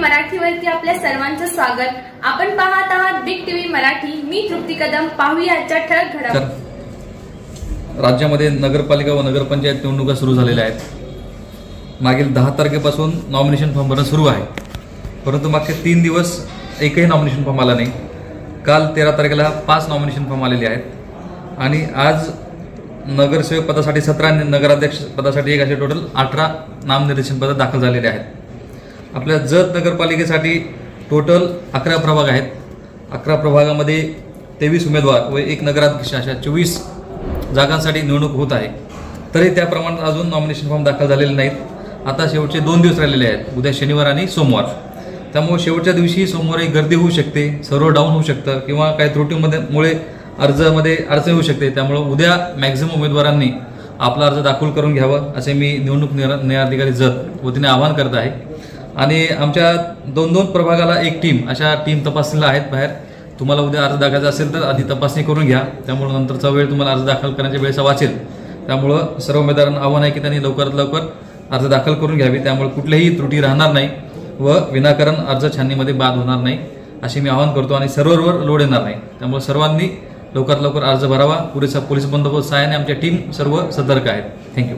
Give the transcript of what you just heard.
मराठीवरती आपल्या सर्वांचं स्वागत। आपण पाहत आहात बिग टीव्ही मराठी। मी तृप्ती कदम। पाहूया आजच्या ठळक घडामोडी। राज्यामध्ये नगरपालिका व नगरपंचायत निवडणुका सुरू झालेल्या आहेत। मागील 10 तारखेपासून नॉमिनेशन फॉर्म भरणं सुरू आहे, परंतु मागचे 3 दिवस एकही नॉमिनेशन फॉर्म आला नाही। काल 13 तारखेला 5 नॉमिनेशन फॉर्म आलेले आहेत आणि आज नगरसेवक पदासाठी 17 आणि नगराध्यक्ष पदासाठी एक असे टोटल 18 नामनिर्देशन पदं दाखल झालेले आहेत। आपल्या जत नगरपालिकेसाठी टोटल 11 प्रभाग आहेत। 11 प्रभागामध्ये 23 उमेदवार व एक नगराध्यक्ष अशा 24 जागांसाठी निवडणूक होत आहे। तरी त्या प्रमाणात अजून नॉमिनेशन फॉर्म दाखल झालेले नाहीत। आता शेवटचे 2 दिवस राहिलेले आहेत, उद्या शनिवार आणि सोमवार। त्यामुळे शेवटच्या दिवशी सोमवारी गर्दी होऊ शकते, सर्व्हर डाऊन होऊ शकतं किंवा काही त्रुटीमुळे अर्जामध्ये अडचण होऊ शकते। त्यामुळे उद्या मॅक्झिमम उमेदवारांनी आपला अर्ज दाखल करून घ्यावं असे मी निवडणूक निर्णयाधिकारी जत वतीने आवाहन करत आहे। आणि आमच्या 2-2 प्रभागाला एक टीम अशा टीम तपासलेल्या आहेत बाहेर। तुम्हाला उद्या अर्ज दाखवायचा असेल तर आधी तपासणी करून घ्या, त्यामुळे नंतरचा वेळ तुम्हाला अर्ज दाखल करण्याच्या वेळेस वाचेल। त्यामुळं सर्व उमेदवारांना आव्हान आहे की त्यांनी लवकरात लवकर अर्ज दाखल करून घ्यावी, त्यामुळे कुठलीही त्रुटी राहणार नाही व विनाकारण अर्ज छाननीमध्ये बाद होणार नाही असे मी आवाहन करतो। आणि सर्व्हरवर लोड येणार नाही, त्यामुळे सर्वांनी लवकरात लवकर अर्ज भरावा। पुरेसा पोलीस बंदोबस्त आहे आणि आमची टीम सर्व सतर्क आहेत। थँक्यू।